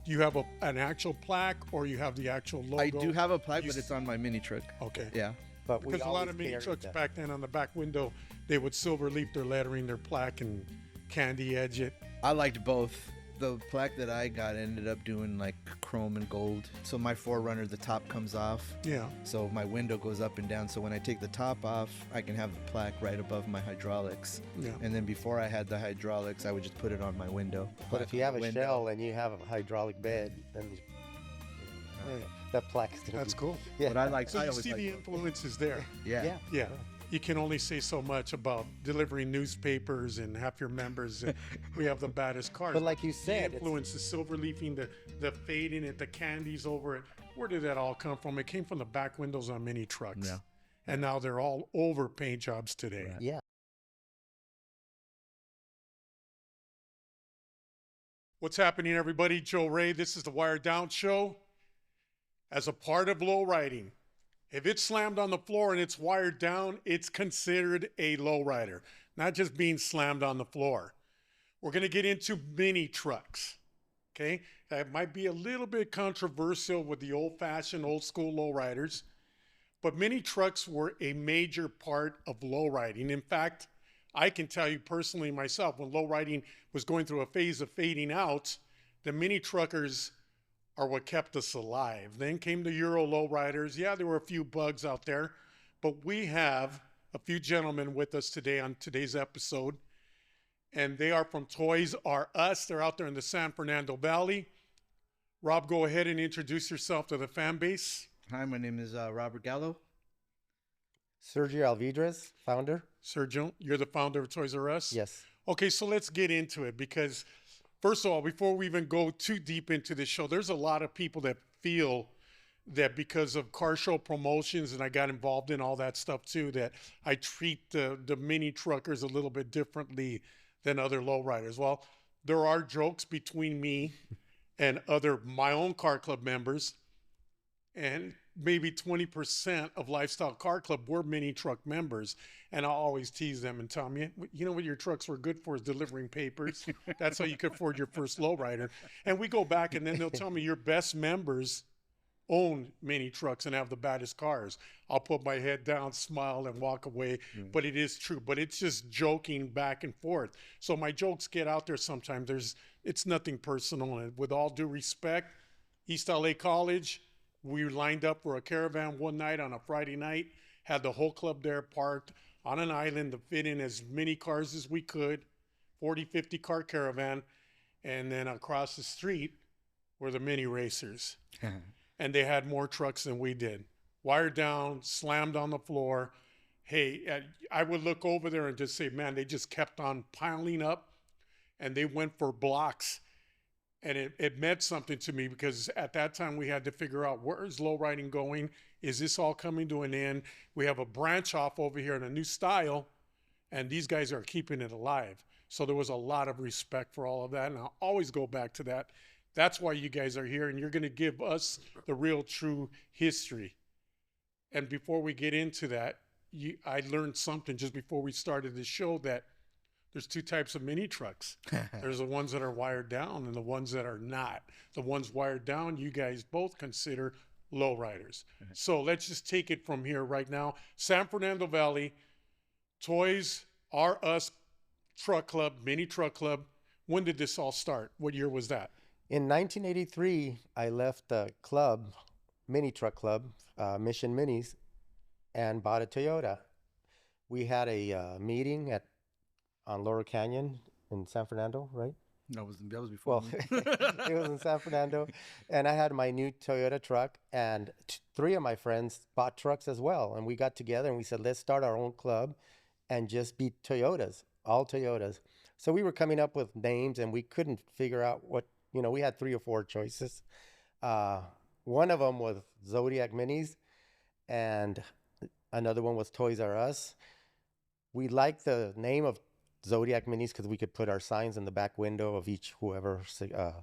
Do you have an actual plaque or you have the actual logo? I do have a plaque, You but s- it's on my mini truck. Okay. Yeah. But we Because a lot always of mini carried trucks that. back then on the back window, they would silver leaf their lettering, their plaque, and candy edge it. I liked both. The plaque that I got ended up doing like chrome and gold. So my Forerunner, the top comes off. Yeah. So my window goes up and down. So when I take the top off, I can have the plaque right above my hydraulics. Yeah. And then before I had the hydraulics, I would just put it on my window. But if you have a Window. shell and you have a hydraulic bed, then that plaque is gonna That's be, cool. Yeah. But I like. So I you always see like the both. influences there. Yeah. Yeah. Yeah. You can only say so much about delivering newspapers and half your members. And we have the baddest cars. But like you the said, it's, influence, the silver leafing, the fading it, the candies over it. Where did that all come from? It came from the back windows on mini trucks. Yeah. And now they're all over paint jobs today. Right. yeah. What's happening, everybody? Joe Ray. This is the Wired Down Show. As a part of low riding, if it's slammed on the floor and it's wired down, it's considered a low rider, not just being slammed on the floor. We're going to get into mini trucks. Okay, that might be a little bit controversial with the old-fashioned, old-school lowriders, but mini trucks were a major part of lowriding. In fact, I can tell you personally myself, when lowriding was going through a phase of fading out, the mini truckers are what kept us alive. Then came the Euro lowriders. Yeah, there were a few bugs out there, but we have a few gentlemen with us today on today's episode, and they are from Toyz R Us. They're out there in the San Fernando Valley. Rob, go ahead and introduce yourself to the fan base. Hi, my name is Robert Gallo. Sergio Alvidrez, founder. Sergio, you're the founder of Toyz R Us? Yes. Okay, so let's get into it because, first of all, before we even go too deep into this show, there's a lot of people that feel that because of car show promotions, and I got involved in all that stuff too, that I treat the mini truckers a little bit differently than other lowriders. Well, there are jokes between me and my own car club members, and maybe 20% of Lifestyle Car Club were mini truck members. And I'll always tease them and tell them, you know what your trucks were good for is delivering papers. That's how you could afford your first lowrider. And we go back and then they'll tell me your best members own mini trucks and have the baddest cars. I'll put my head down, smile, and walk away. But it is true. But it's just joking back and forth. So my jokes get out there sometimes. It's nothing personal. And with all due respect, East LA College, we lined up for a caravan one night on a Friday night, had the whole club there parked on an island to fit in as many cars as we could, 40, 50 car caravan. And then across the street were the mini racers. And they had more trucks than we did. Wired down, slammed on the floor. Hey, I would look over there and just say, man, they just kept on piling up and they went for blocks. And it meant something to me because at that time we had to figure out, where is low riding going? Is this all coming to an end? We have a branch off over here in a new style, and these guys are keeping it alive. So there was a lot of respect for all of that. And I'll always go back to that. That's why you guys are here, and you're going to give us the real, true history. And before we get into that, I learned something just before we started the show, that there's two types of mini trucks. There's the ones that are wired down and the ones that are not. The ones wired down, you guys both consider low riders. So let's just take it from here right now. San Fernando Valley, Toyz R Us Truck Club, Mini Truck Club. When did this all start? What year was that? In 1983, I left the club, mini truck club, Mission Minis, and bought a Toyota. We had a meeting on Lower Canyon in San Fernando, right? That was before. Well, me. it was in San Fernando, and I had my new Toyota truck, and three of my friends bought trucks as well, and we got together and we said, let's start our own club and just be Toyotas, all Toyotas. So we were coming up with names, and we couldn't figure out what, we had 3 or 4 choices. One of them was Zodiac Minis, and another one was Toyz R Us. We liked the name of Zodiac Minis because we could put our signs in the back window of each whoever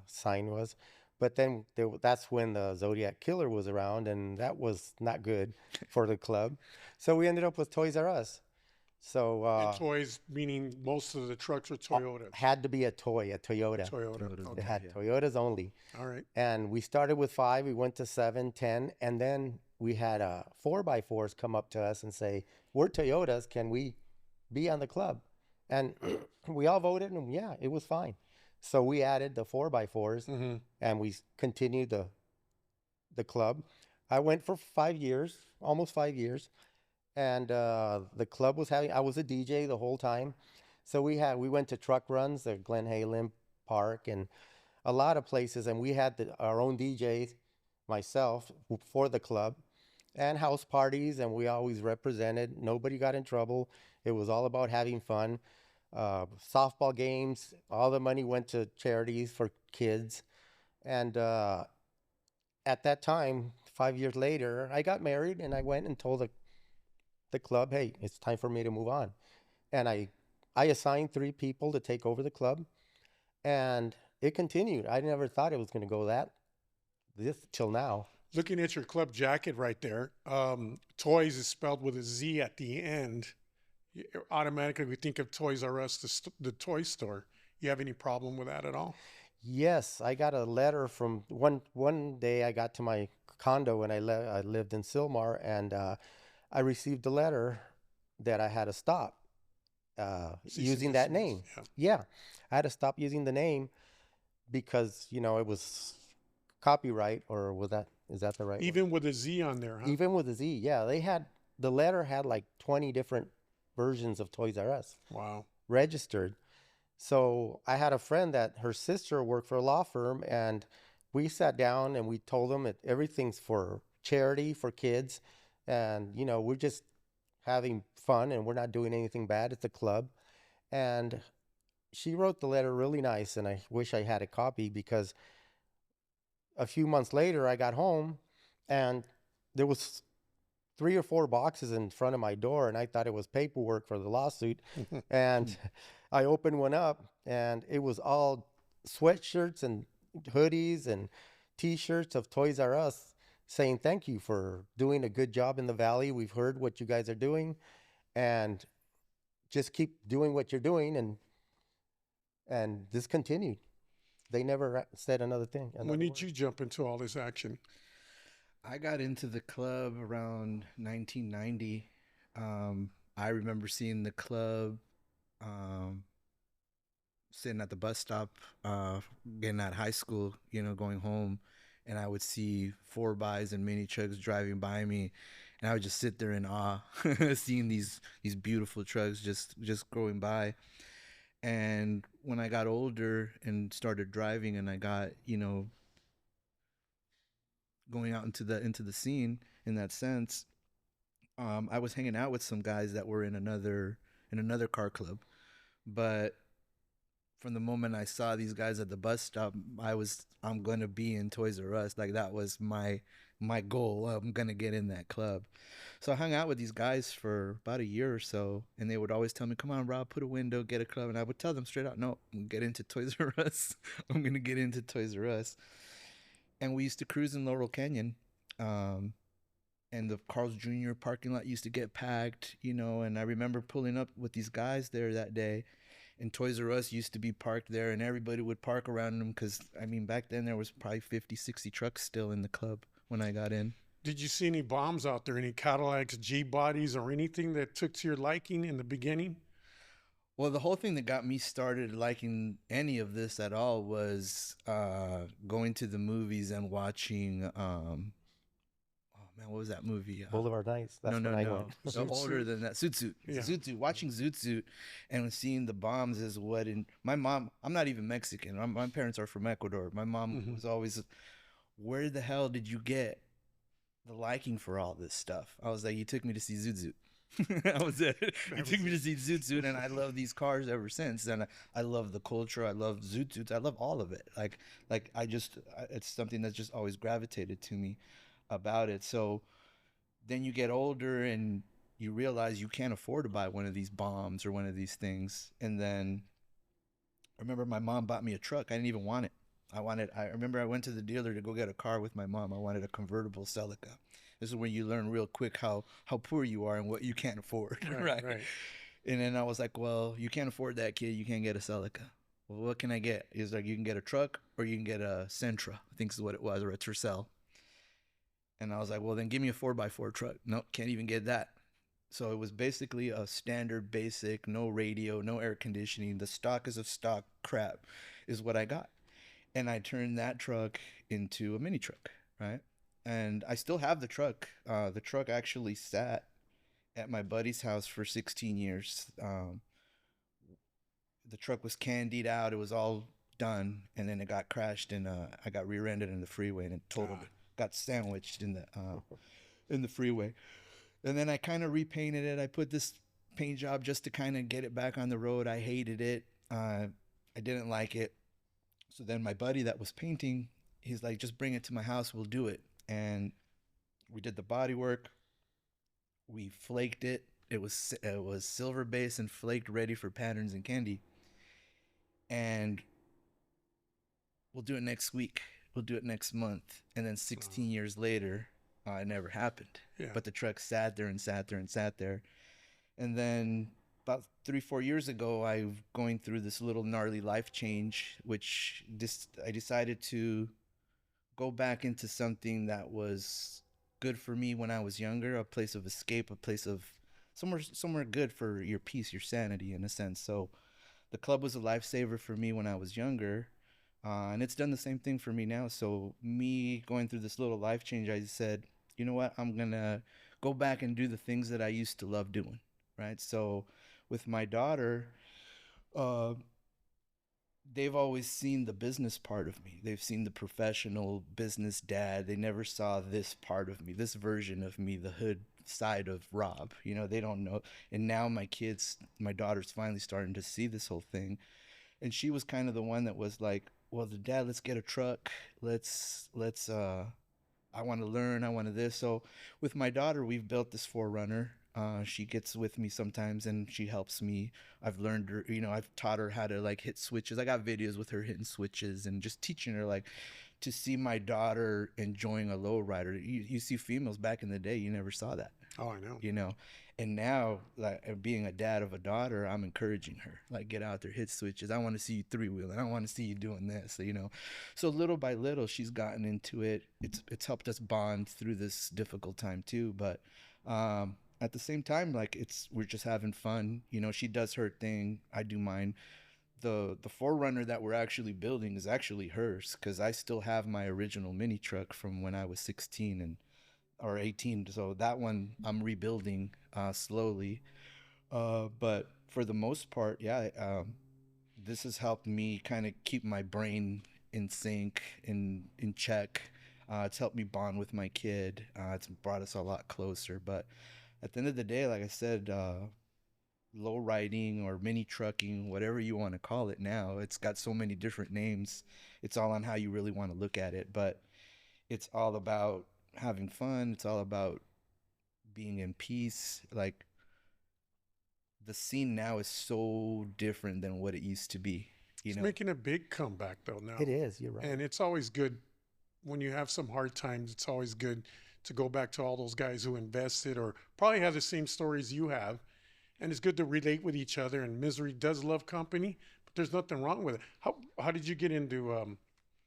sign was. But then that's when the Zodiac Killer was around, and that was not good for the club. So we ended up with Toyz R Us. So And Toys, meaning most of the trucks are Toyotas. had to be a Toyota. Toyota. Toyotas, It Okay. had yeah. Toyotas only. All right. And we started with 5, we went to 7, 10, and then we had 4x4s come up to us and say, "We're Toyotas. Can we be on the club?" And we all voted, and yeah, it was fine. So we added the 4x4s, Mm-hmm. and we continued the club. I went for 5 years, almost 5 years, and the club was having. I was a DJ the whole time, so we went to truck runs at Glen Helen Park and a lot of places, and we had our own DJs, myself, for the club, and house parties, and we always represented. Nobody got in trouble. It was all about having fun. Softball games, all the money went to charities for kids, and at that time, 5 years later, I got married, and I went and told the club, "Hey, it's time for me to move on," and I assigned 3 people to take over the club, and it continued. I never thought it was going to go this till now. Looking at your club jacket right there, Toys is spelled with a Z at the end. Automatically, we think of Toys R Us, the toy store. You have any problem with that at all? Yes, I got a letter from one day. I got to my condo when I lived in Silmar, and I received a letter that I had to stop using that name. Yeah. Yeah, I had to stop using the name because it was copyright, or is that the right word? Even with a Z on there, huh? Even with a Z, yeah, the letter had like 20 different versions of Toys R Us Wow. registered. So I had a friend that her sister worked for a law firm, and we sat down and we told them that everything's for charity for kids, and we're just having fun and we're not doing anything bad at the club. And she wrote the letter really nice, and I wish I had a copy because a few months later I got home and there was 3 or 4 boxes in front of my door, and I thought it was paperwork for the lawsuit. And I opened one up, and it was all sweatshirts and hoodies and T-shirts of Toys R Us saying thank you for doing a good job in the valley. We've heard what you guys are doing, and just keep doing what you're doing. And this continued. They never said another thing. When did you jump into all this action? I got into the club around 1990. I remember seeing the club sitting at the bus stop, getting out of high school, going home, and I would see 4x and mini trucks driving by me, and I would just sit there in awe, seeing these beautiful trucks just going by. And when I got older and started driving, and I got going out into the scene in that sense, I was hanging out with some guys that were in another car club, but from the moment I saw these guys at the bus stop, I'm gonna be in Toys R Us. Like, that was my goal. I'm gonna get in that club. So I hung out with these guys for about a year or so, and they would always tell me, "Come on, Rob, put a window, get a club." And I would tell them straight out, "No, I'm gonna get into Toys R Us. I'm gonna get into Toys R Us." And we used to cruise in Laurel Canyon, and the Carl's Jr. parking lot used to get packed, and I remember pulling up with these guys there that day, and Toys R Us used to be parked there, and everybody would park around them because, back then there was probably 50, 60 trucks still in the club when I got in. Did you see any bombs out there, any Cadillacs, G-bodies, or anything that took to your liking in the beginning? Well, the whole thing that got me started liking any of this at all was going to the movies and watching, oh man, what was that movie? Boulevard Nights. That's no. when I went. So older than that. Zoot Suit. Yeah. Zoot Suit. Watching Zoot Suit and seeing the bombs is what, my mom, I'm not even Mexican. My parents are from Ecuador. My mom was always, "Where the hell did you get the liking for all this stuff?" I was like, "You took me to see Zoot Suit." That was it. You took me to see Zoot Suit, and I love these cars ever since. And I love the culture. I love Zoot Suits. I love all of it. Like it's something that's just always gravitated to me about it. So then you get older and you realize you can't afford to buy one of these bombs or one of these things. And then I remember my mom bought me a truck. I didn't even want it. I remember I went to the dealer to go get a car with my mom. I wanted a convertible Celica. This is when you learn real quick how poor you are and what you can't afford. Right. And then I was like, well, you can't afford that, kid. You can't get a Celica. Well, what can I get? He's like, you can get a truck or you can get a Sentra, I think is what it was, or a Tercel. And I was like, well, then give me a 4x4 truck. Nope, can't even get that. So it was basically a standard basic, no radio, no air conditioning. The stock is of stock crap is what I got. And I turned that truck into a mini truck, right? And I still have the truck. The truck actually sat at my buddy's house for 16 years. The truck was candied out. It was all done. And then it got crashed and I got rear-ended in the freeway and it totaled it. Got sandwiched in the freeway. And then I kind of repainted it. I put this paint job just to kind of get it back on the road. I hated it. I didn't like it. So then my buddy that was painting, he's like, just bring it to my house. We'll do it. And we did the body work. We flaked it. It was silver base and flaked, ready for patterns and candy. And we'll do it next week. We'll do it next month. And then 16 years later, it never happened. Yeah. But the truck sat there and sat there and sat there. And then about 3-4 years ago, I was going through this little gnarly life change, which I decided to go back into something that was good for me when I was younger, a place of escape, a place of somewhere good for your peace, your sanity, in a sense. So the club was a lifesaver for me when I was younger, and it's done the same thing for me now. So me going through this little life change, I said, you know what, I'm gonna go back and do the things that I used to love doing, right? So with my daughter, they've always seen the business part of me. They've seen the professional business dad. They never saw this part of me, this version of me, the hood side of Rob. You know, they don't know. And now my daughter's finally starting to see this whole thing. And she was kind of the one that was like, well, the dad, let's get a truck. I want to learn. I want to this. So with my daughter, we've built this 4Runner. She gets with me sometimes and she helps me. I've learned her, I've taught her how to like hit switches. I got videos with her hitting switches and just teaching her like to see my daughter enjoying a lowrider. You see females back in the day, you never saw that. Oh, I know. And now, like being a dad of a daughter, I'm encouraging her, like, get out there, hit switches. I want to see you 3-wheeling. I want to see you doing this, So little by little, she's gotten into it. It's helped us bond through this difficult time too. But at the same time, like we're just having fun. She does her thing. I do mine. The 4Runner that we're actually building is actually hers because I still have my original mini truck from when I was 16 or 18. So that one I'm rebuilding slowly. But for the most part, yeah, this has helped me kind of keep my brain in sync, in check. It's helped me bond with my kid. It's brought us a lot closer. But at the end of the day, like I said, low riding or mini trucking, whatever you want to call it now, it's got so many different names. It's all on how you really want to look at it. But it's all about having fun. It's all about being in peace. Like, the scene now is so different than what it used to be. It's making a big comeback though now. It is, you're right. And it's always good when you have some hard times. It's always good to go back to all those guys who invested or probably have the same stories you have. And it's good to relate with each other. And misery does love company, but there's nothing wrong with it. How did you get into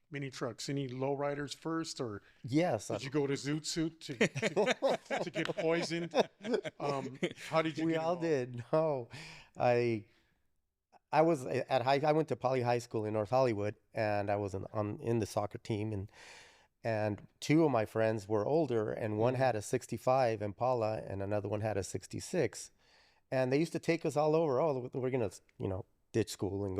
mini trucks? Any lowriders first, or yes, did you go to Zoot Suit to get poisoned? How did you? We get all involved? did. No, I was I went to Poly High School in North Hollywood, and I was in the soccer team, and two of my friends were older, and one had a 65 Impala, and another one had a 66, and they used to take us all over. Oh, we're gonna, ditch school and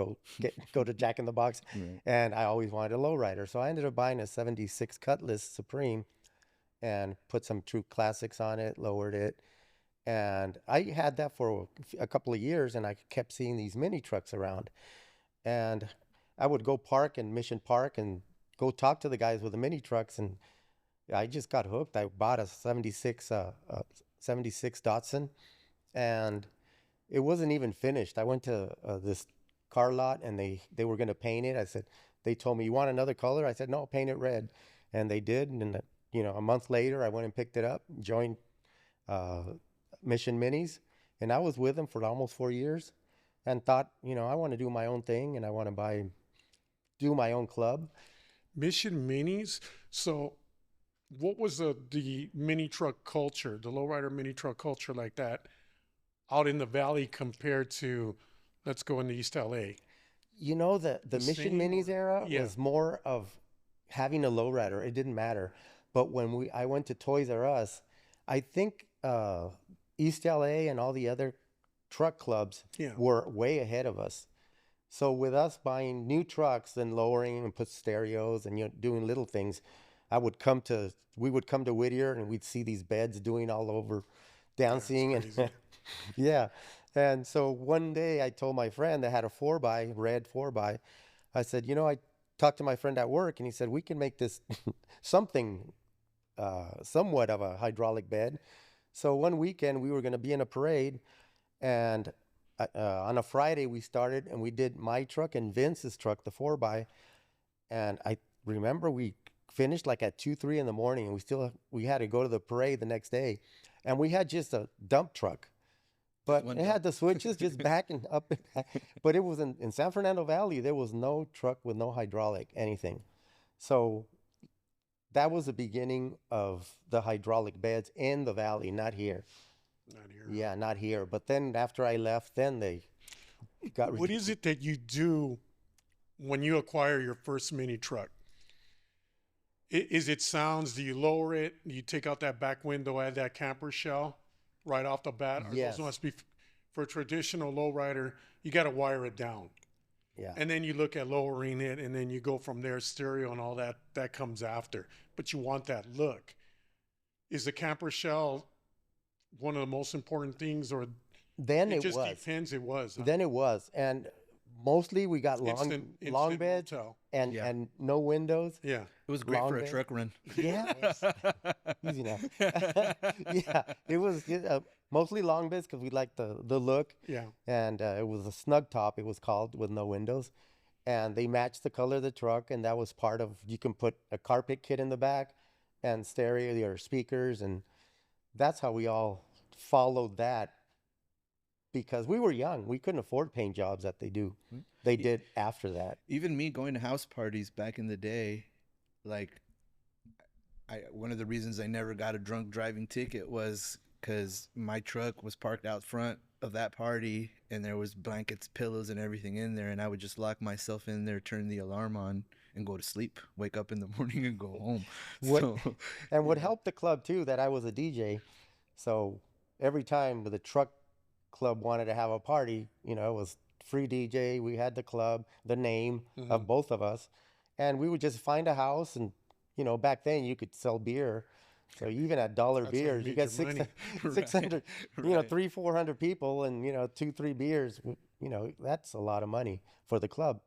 go to Jack in the Box. Right. And I always wanted a lowrider. So I ended up buying a 76 Cutlass Supreme and put some True Classics on it, lowered it. And I had that for a couple of years, and I kept seeing these mini trucks around. And I would go park in Mission Park and go talk to the guys with the mini trucks, and I just got hooked. I bought a 76 Datsun, and it wasn't even finished. I went to this car lot, and they were going to paint it. They told me, you want another color? I said, no, paint it red. And they did. And then, a month later, I went and picked it up, joined Mission Minis. And I was with him for almost 4 years and thought, I want to do my own thing and I want to do my own club. Mission Minis. So what was the mini truck culture, the lowrider mini truck culture like that out in the valley compared to, let's go into East LA? The Mission Minis era was more of having a lowrider. It didn't matter. But when I went to Toys R Us, I think East LA and all the other truck clubs were way ahead of us. So with us buying new trucks and lowering and put stereos and doing little things, we would come to Whittier and we'd see these beds doing all over dancing and yeah. And so one day I told my friend that had a 4x, red 4x, I said, I talked to my friend at work and he said, we can make this something, somewhat of a hydraulic bed. So one weekend we were going to be in a parade and on a Friday we started and we did my truck and Vince's truck, the 4x. And I remember we finished like at 2, 3 in the morning and we had to go to the parade the next day. And we had just a dump truck. But it had the switches just back and up and back. But it was in San Fernando Valley, there was no truck with no hydraulic, anything. So that was the beginning of the hydraulic beds in the valley, not here. Not here. Yeah, not here. But then after I left, then they got... What is it that you do when you acquire your first mini truck? Is it sounds? Do you lower it? Do you take out that back window, add that camper shell right off the bat? Yes. Those must be, for a traditional lowrider, you got to wire it down. Yeah. And then you look at lowering it, and then you go from there, stereo and all that comes after. But you want that look. Is the camper shell one of the most important things, or then it just was. depends? It was. Huh? Then it was. And mostly we got long beds and no windows. Yeah. It was great for a truck run. Yeah. Easy now. Yeah. It was mostly long beds because we liked the look. Yeah. And it was a snug top, it was called, with no windows. And they matched the color of the truck. And that was part of, you can put a carpet kit in the back and stereo or speakers. And that's how we all followed that. Because we were young. We couldn't afford paint jobs that they did after that. Even me going to house parties back in the day, like, one of the reasons I never got a drunk driving ticket was because my truck was parked out front of that party and there was blankets, pillows, and everything in there. And I would just lock myself in there, turn the alarm on, and go to sleep, wake up in the morning and go home. What helped the club, too, that I was a DJ. So every time the truck club wanted to have a party, it was free DJ. We had the club, the name of both of us, and we would just find a house. And back then you could sell beer, so even at dollar beers, you got 600, 300-400 people, and 2-3 beers. That's a lot of money for the club.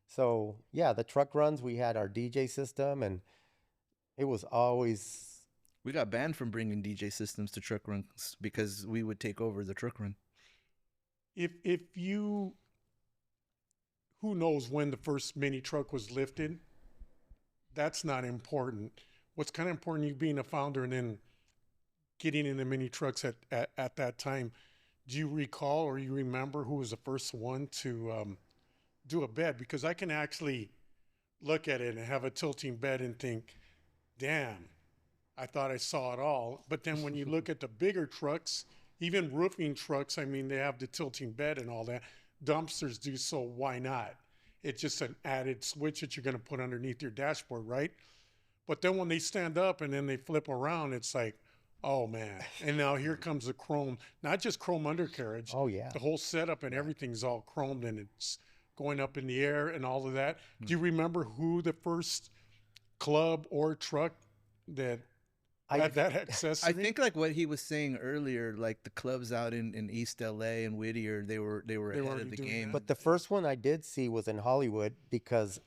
So yeah, the truck runs, we had our DJ system, and it was always. We got banned from bringing DJ systems to truck runs because we would take over the truck run. If you, who knows when the first mini truck was lifted, that's not important. What's kind of important, you being a founder and then getting into mini trucks at that time, do you recall or you remember who was the first one to do a bed? Because I can actually look at it and have a tilting bed and think, damn, I thought I saw it all. But then when you look at the bigger trucks, even roofing trucks, I mean, they have the tilting bed and all that. Dumpsters do, so why not? It's just an added switch that you're going to put underneath your dashboard, right? But then when they stand up and then they flip around, it's like, oh, man. And now here comes the chrome, not just chrome undercarriage. Oh, yeah. The whole setup and everything's all chromed and it's going up in the air and all of that. Do you remember who the first club or truck that had that accessory? I think like what he was saying earlier, like the clubs out in East LA and Whittier, they were ahead of the game. But the first one I did see was in Hollywood, because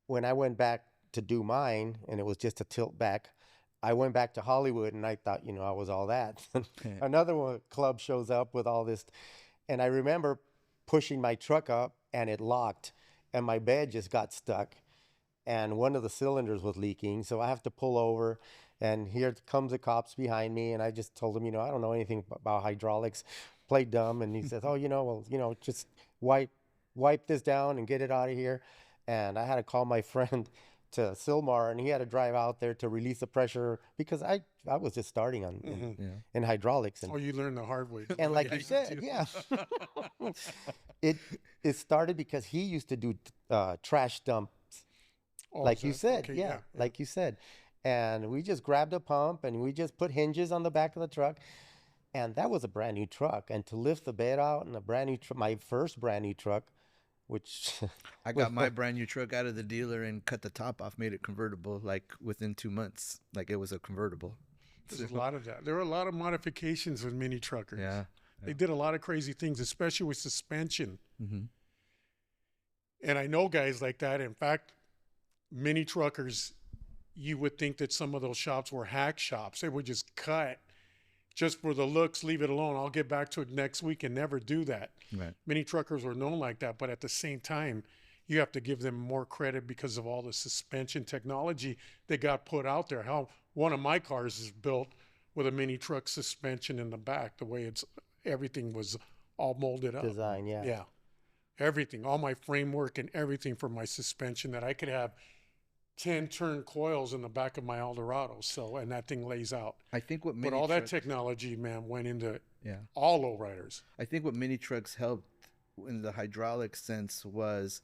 when I went back to do mine and it was just a tilt back, I went back to Hollywood and I thought, I was all that. Another club shows up with all this. And I remember pushing my truck up and it locked and my bed just got stuck and one of the cylinders was leaking. So I have to pull over. And here comes the cops behind me, and I just told him, I don't know anything about hydraulics. Play dumb, and he says, "Oh, well, just wipe this down and get it out of here." And I had to call my friend to Silmar, and he had to drive out there to release the pressure because I was just starting on in hydraulics. And Oh, you learned the hard way. and like you said, yeah, it started because he used to do trash dumps, Oh, like you said, okay, yeah, like you said, and we just grabbed a pump and we just put hinges on the back of the truck, and that was a brand new truck, and to lift the bed out in a brand new my first brand new truck, which I got my brand new truck out of the dealer and cut the top off, made it convertible like within 2 months, like it was a convertible. There's a lot of that. There were a lot of modifications with mini truckers. Yeah. They did a lot of crazy things, especially with suspension. And I know guys like that. In fact, mini truckers, you would think that some of those shops were hack shops. They would just cut just for the looks, leave it alone. I'll get back to it next week, and never do that. Right. Many truckers were known like that, but at the same time, you have to give them more credit because of all the suspension technology that got put out there. How one of my cars is built with a mini truck suspension in the back, the way everything was all molded up. design, yeah. Yeah. Everything, all my framework and everything for my suspension, that I could have 10 turn coils in the back of my Eldorado. So, and that thing lays out. I think what mini But all that trucks- technology, man, went into yeah. all lowriders. I think what mini trucks helped in the hydraulic sense was,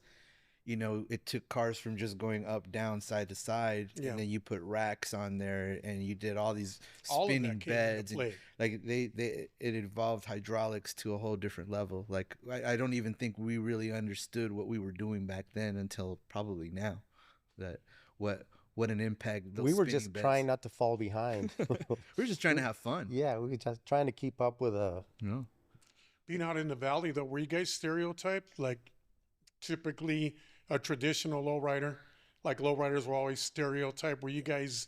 it took cars from just going up, down, side to side, Yeah. and then you put racks on there, and you did all these All of that spinning came into beds. And, play. like it involved hydraulics to a whole different level. Like I don't even think we really understood what we were doing back then until probably now. That what an impact those We were spinning just beds. trying not to fall behind. We were just trying to have fun. Yeah, we were just trying to keep up with No. Being out in the valley, though, were you guys stereotyped? Like typically a traditional lowrider? Like lowriders were always stereotyped. Were you guys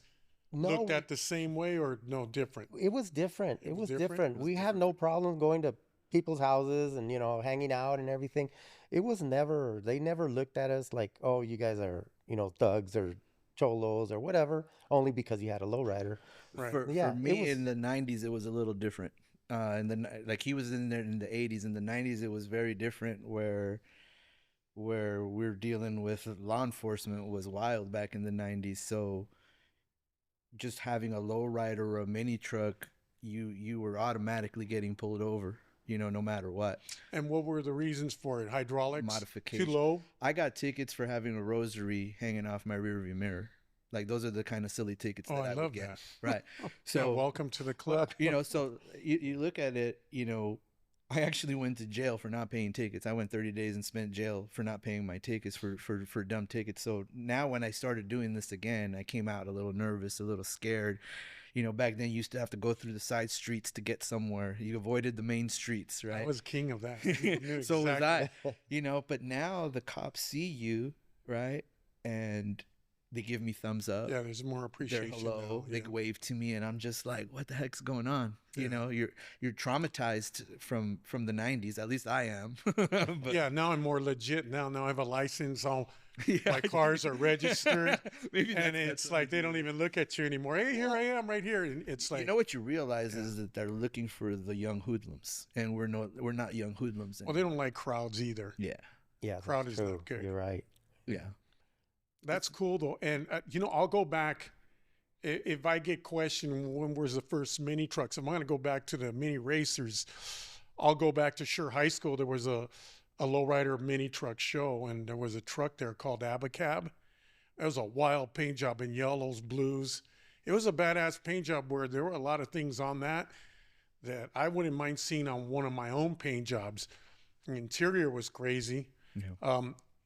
looked at the same way or no different? It was different. It was different? different. It was We have no problem going to people's houses and hanging out and everything. It was never. They never looked at us like, oh, you guys are thugs or cholos or whatever, only because you had a lowrider. Right. For Yeah, me, it was- in the 90s, it was a little different. Like he was in there in the 80s. In the 90s, it was very different where we're dealing with law enforcement was wild back in the 90s. So just having a lowrider or a mini truck, you were automatically getting pulled over, no matter what. And what were the reasons for it? Hydraulics? Modification. Too low? I got tickets for having a rosary hanging off my rearview mirror. Like those are the kind of silly tickets Oh, that I I love would get. that. Right. So So welcome to the club. so you look at it, I actually went to jail for not paying tickets. I went 30 days and spent jail for not paying my tickets for dumb tickets. So now when I started doing this again, I came out a little nervous, a little scared. Back then you used to have to go through the side streets to get somewhere. You avoided the main streets, right? I was king of that. You knew So was exactly. I, but now the cops see you, right? And they give me thumbs up. Yeah, there's more They're appreciation. hello. now, They yeah. wave to me, and I'm just like, "What the heck's going on?" You're traumatized from the '90s. At least I am. But, Yeah, now I'm more legit. Now I have a license. All yeah, my cars are registered. Maybe And that's it's what like it they don't even look at you anymore. Hey, here I am, right here. And it's like, what you realize is that they're looking for the young hoodlums, and we're not young hoodlums well, anymore. they don't like crowds either. Yeah, Yeah, Crowd that's is not true. good. You're right. yeah. That's cool though. And I'll go back if I get questioned when was the first mini trucks. I'm going to go back to the mini racers. I'll go back to Sure High School. There was a lowrider mini truck show, and there was a truck there called Abacab. It was a wild paint job in yellows, blues. It was a badass paint job where there were a lot of things on that I wouldn't mind seeing on one of my own paint jobs. The interior was crazy. Yeah.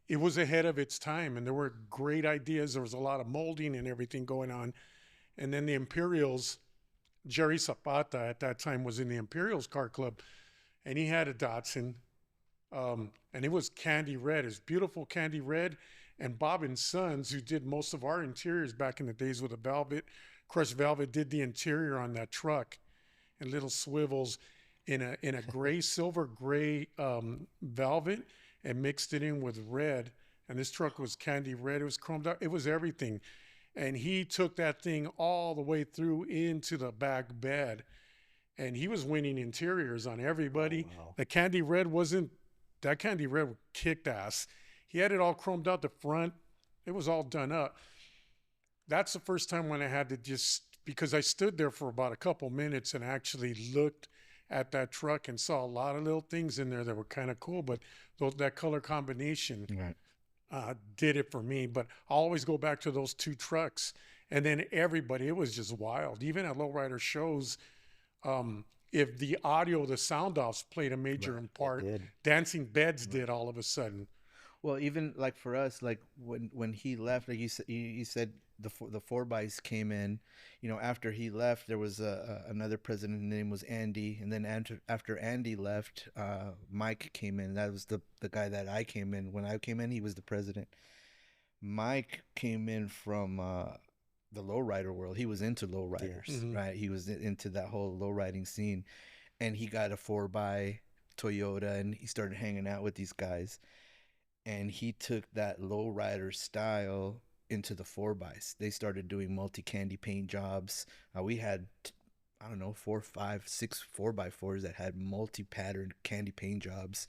It was ahead of its time, and there were great ideas. There was a lot of molding and everything going on. And then the Imperials, Jerry Zapata at that time was in the Imperials car club, and he had a Datsun, and it was candy red. It was beautiful candy red. And Bob and Sons, who did most of our interiors back in the days with the Velvet, crushed velvet, did the interior on that truck, and little swivels in a gray, silver gray velvet, and mixed it in with red. And this truck was candy red. It was chromed out. It was everything. and he took that thing all the way through into the back bed, and he was winning interiors on everybody. Oh, wow. The candy red wasn't, that candy red kicked ass. He had it all chromed out the front. It was all done up. That's the first time when I had to just, because I stood there for about a couple minutes and actually looked at that truck and saw a lot of little things in there that were kind of cool, but that color combination did it for me. But I always go back to those two trucks, and then everybody, it was just wild. Even at lowrider shows, if the audio, the sound offs played a major part, dancing beds did all of a sudden. Well, even like for us, like when he left, like you said the 4x came in. You know, after he left, there was another president. His name was Andy, and then after Andy left, Mike came in. That was the guy that I came in. When I came in, he was the president. Mike came in from the lowrider world. He was into lowriders, right? He was into that whole lowriding scene, and he got a 4x Toyota, and he started hanging out with these guys. And he took that lowrider style into the 4xs. They started doing multi-candy paint jobs. We had, I don't know, 4, 5, 6 4x4s that had multi-patterned candy paint jobs.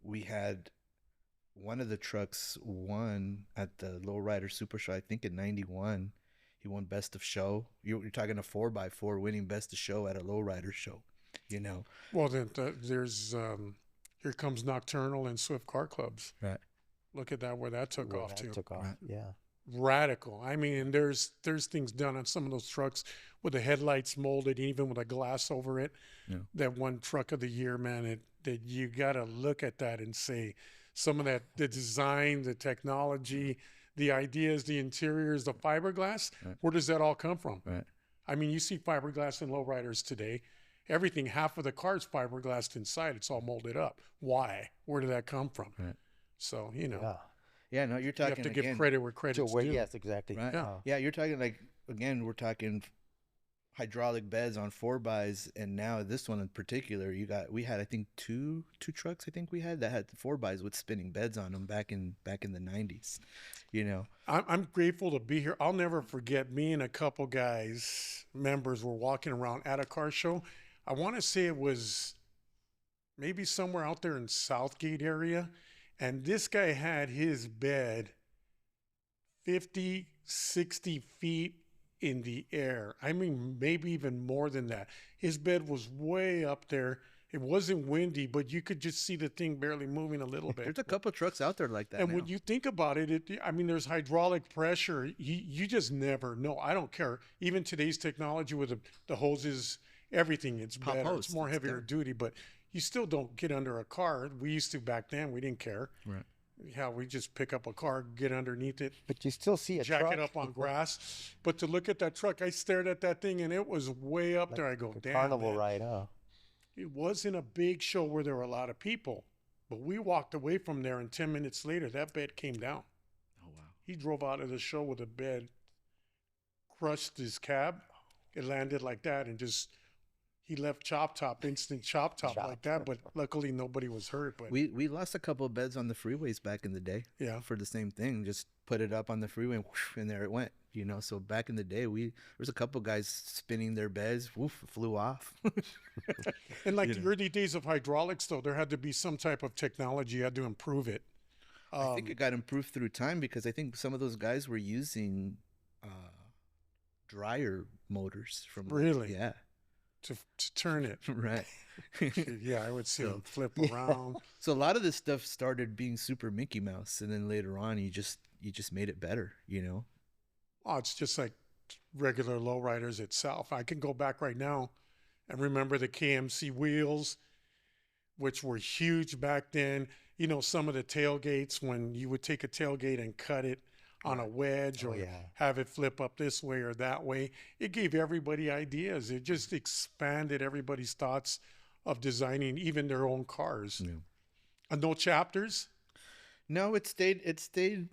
We had one of the trucks won at the lowrider super show, I think in '91. He won best of show. You're talking a 4x4 winning best of show at a lowrider show, you know. Well, then there's Here Comes Nocturnal and Swift Car Clubs. Right. Look at that, where that took off too. Right. Yeah. Radical. I mean, there's things done on some of those trucks with the headlights molded, even with a glass over it. Yeah. That one truck of the year, man, that you got to look at that and say, some of that, the design, the technology, the ideas, the interiors, the fiberglass, where does that all come from? Right. I mean, you see fiberglass in lowriders today. Everything, half of the car's fiberglassed inside. It's all molded up. Why? Where did that come from? Right. So, you know. Yeah, no, you're talking, you have to give credit where credit's due. Yes, exactly. Right. Yeah, you're talking like, again, we're talking hydraulic beds on 4xs, and now this one in particular, we had I think two trucks I think we had that had 4xs with spinning beds on them back in the 90s. You know, I'm grateful to be here. I'll never forget, me and a couple guys, members, were walking around at a car show. I want to say it was maybe somewhere out there in Southgate area, and this guy had his bed 50, 60 feet in the air. I mean, maybe even more than that. His bed was way up there. It wasn't windy, but you could just see the thing barely moving a little bit. There's a couple of trucks out there like that. And when you think about it, I mean, there's hydraulic pressure. You just never know. I don't care. Even today's technology with the hoses, everything, it's better. It's more heavier duty, but you still don't get under a car. We used to back then. We didn't care. Right. Yeah, we just pick up a car, get underneath it. But you still see a jack truck. It up on grass. But to look at that truck, I stared at that thing, and it was way up there. I go, damn, carnival man. ride, huh? It wasn't a big show where there were a lot of people, but we walked away from there, and 10 minutes later, that bed came down. Oh, wow. He drove out of the show with a bed, crushed his cab. It landed like that, and just... He left chop top, instant chop top like that, but luckily nobody was hurt. But we lost a couple of beds on the freeways back in the day. Yeah, for the same thing. Just put it up on the freeway, and, whoosh, and there it went. You know, so back in the day, there was a couple of guys spinning their beds, woof, flew off. And like the early days of hydraulics, though, there had to be some type of technology. You had to improve it. I think it got improved through time because I think some of those guys were using dryer motors from. Really? Yeah. To turn it. Right. Yeah, I would see them flip around. So a lot of this stuff started being super Mickey Mouse, and then later on you just made it better, you know? Oh, it's just like regular lowriders itself. I can go back right now and remember the KMC wheels, which were huge back then. You know, some of the tailgates, when you would take a tailgate and cut it on a wedge or have it flip up this way or that way. It gave everybody ideas. It just expanded everybody's thoughts of designing even their own cars. Yeah. And no chapters? No, it stayed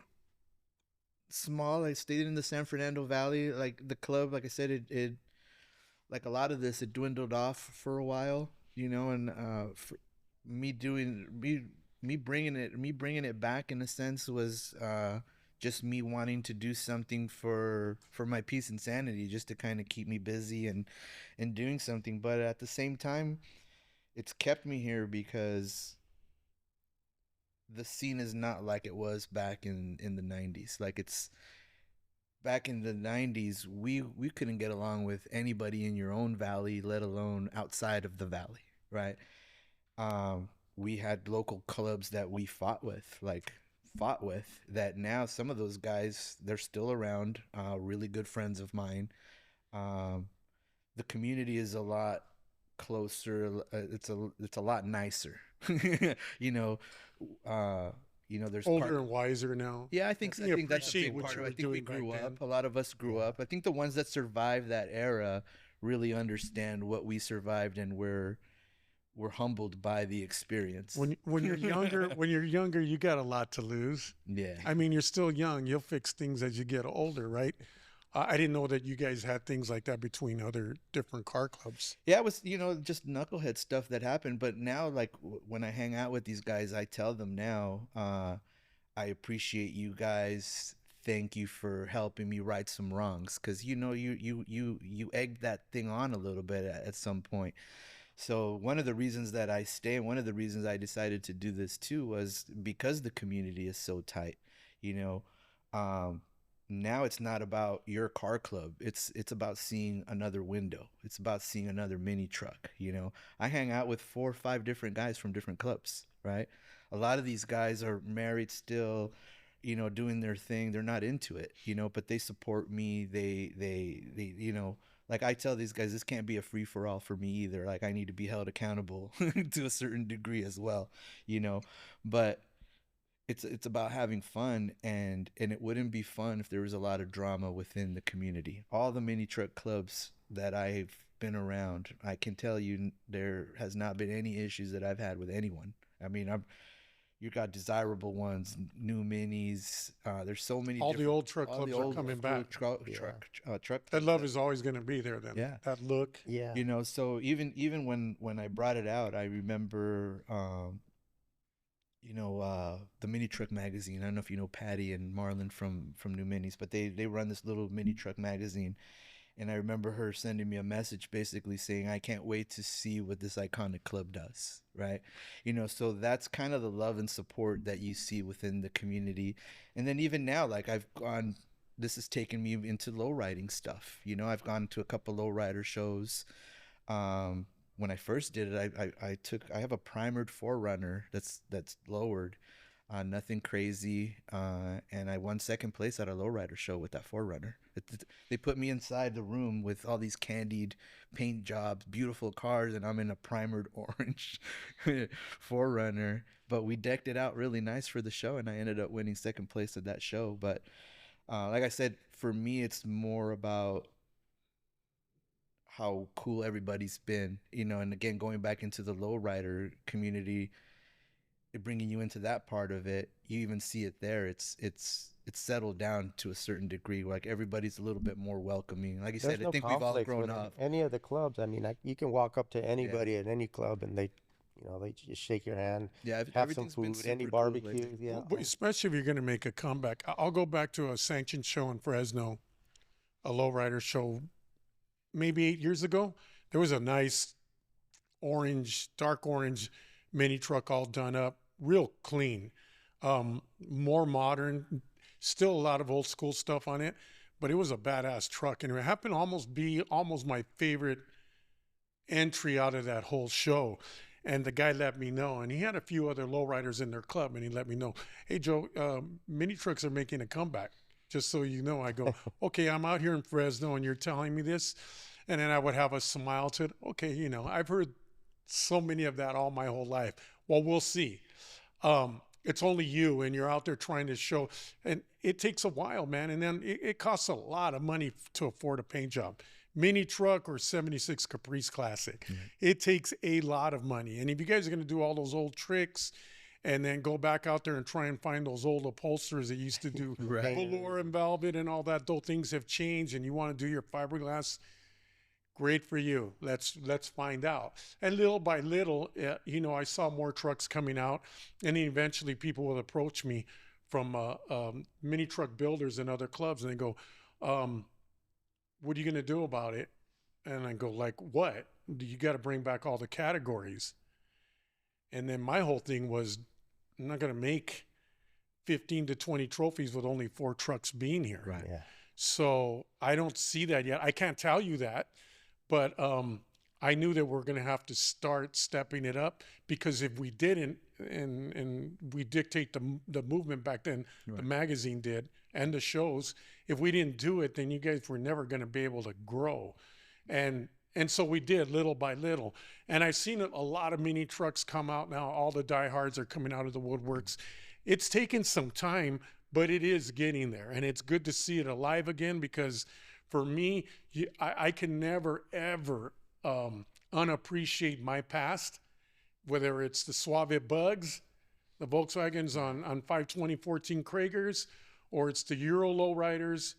small. I stayed in the San Fernando Valley. Like the club, like I said, it like a lot of this, it dwindled off for a while, you know, and for me bringing it back in a sense was just me wanting to do something for my peace and sanity, just to kind of keep me busy and doing something. But at the same time, it's kept me here because the scene is not like it was back in the 90s. Like, it's back in the 90s, we couldn't get along with anybody in your own valley, let alone outside of the valley, right? We had local clubs that we fought with, that now some of those guys, they're still around, really good friends of mine. The community is a lot closer. It's a lot nicer. you know, there's Older and wiser now. yeah, I think that's a appreciate big what part you of it. were I think we doing back grew then. up. A lot of us grew up. I think the ones that survived that era really understand what we survived, and we're humbled by the experience. When you're younger, you got a lot to lose. Yeah. I mean, you're still young. You'll fix things as you get older, right? I didn't know that you guys had things like that between other different car clubs. Yeah, it was, just knucklehead stuff that happened. But now, like, when I hang out with these guys, I tell them now, I appreciate you guys. Thank you for helping me right some wrongs, because you egged that thing on a little bit at some point. So one of the reasons that I stay, and one of the reasons I decided to do this too, was because the community is so tight. You know, now it's not about your car club. It's about seeing another window. It's about seeing another mini truck. I hang out with 4 or 5 different guys from different clubs, right? A lot of these guys are married still, doing their thing. They're not into it, but they support me. They like, I tell these guys, this can't be a free for all for me either. Like, I need to be held accountable to a certain degree as well, but it's about having fun, and it wouldn't be fun if there was a lot of drama within the community. All the mini truck clubs that I've been around, I can tell you there has not been any issues that I've had with anyone. I mean, you got desirable ones, new minis. There's so many. All the old truck clubs are coming back. Truck. That love is always going to be there. Then, yeah, that look. Yeah. So even when I brought it out, I remember, the Mini Truck magazine. I don't know if you know Patty and Marlon from New Minis, but they run this little mini truck magazine. And I remember her sending me a message basically saying, I can't wait to see what this iconic club does, right? So that's kind of the love and support that you see within the community. And then even now, like, this has taken me into low riding stuff. I've gone to a couple low rider shows. When I first did it, I have a primered 4Runner that's lowered. Nothing crazy, and I won second place at a lowrider show with that 4Runner. They put me inside the room with all these candied paint jobs, beautiful cars, and I'm in a primered orange 4Runner. But we decked it out really nice for the show, and I ended up winning second place at that show. But like I said, for me, it's more about how cool everybody's been, and again, going back into the lowrider community, bringing you into that part of it, you even see it there. It's settled down to a certain degree. Like, everybody's a little bit more welcoming. Like you There's said, no I think we've all conflict grown with up. any of the clubs. I mean, you can walk up to anybody at any club, and they just shake your hand. Yeah, have some everything's been food, any super cool lately. barbecues. Yeah. Well, especially if you're going to make a comeback. I'll go back to a sanctioned show in Fresno, a lowrider show, maybe 8 years ago. There was a nice dark orange mini truck, all done up, real clean, more modern, still a lot of old school stuff on it, but it was a badass truck. And it happened to almost be my favorite entry out of that whole show. And the guy let me know, and he had a few other lowriders in their club, and he let me know, hey, Joe, mini trucks are making a comeback, just so you know. I go, okay, I'm out here in Fresno, and you're telling me this? And then I would have a smile to it. Okay, I've heard so many of that all my whole life. Well, we'll see. It's only you, and you're out there trying to show, and it takes a while, man. And then it costs a lot of money to afford a paint job. Mini truck or 76 Caprice Classic. Mm-hmm. It takes a lot of money. And if you guys are going to do all those old tricks and then go back out there and try and find those old upholsterers that used to do right. velour and velvet and all that, those things have changed, and you want to do your fiberglass, great for you. Let's find out. And little by little, I saw more trucks coming out, and then eventually people will approach me from mini truck builders and other clubs, and they go, what are you going to do about it? And I go, like, what? You got to bring back all the categories. And then my whole thing was, I'm not going to make 15 to 20 trophies with only 4 trucks being here. Right. Yeah. So I don't see that yet. I can't tell you that, but I knew that we're going to have to start stepping it up, because if we didn't, and we dictate the movement back then, Right. the magazine did, and the shows, if we didn't do it, then you guys were never going to be able to grow. And so we did, little by little. And I've seen a lot of mini trucks come out now. All the diehards are coming out of the woodworks. It's taken some time, but it is getting there. And it's good to see it alive again, because for me, I can never, ever unappreciate my past, whether it's the Suave Bugs, the Volkswagens on 52014 Kragers, or it's the Euro lowriders.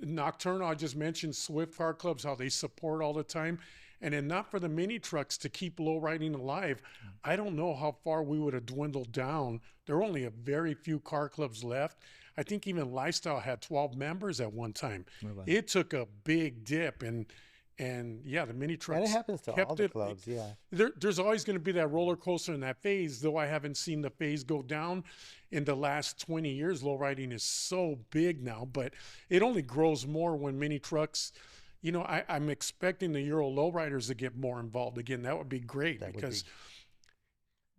Nocturnal, I just mentioned Swift Car Clubs, how they support all the time. And then not for the mini trucks to keep lowriding alive, I don't know how far we would have dwindled down. There are only a very few car clubs left. I think even Lifestyle had 12 members at one time. Wow. It took a big dip, and yeah, the mini trucks. And it happens to all the clubs, yeah. There's always going to be that roller coaster in that phase, though I haven't seen the phase go down in the last 20 years. Lowriding is so big now, but it only grows more when mini trucks, you know, I'm expecting the Euro lowriders to get more involved again. That would be great, because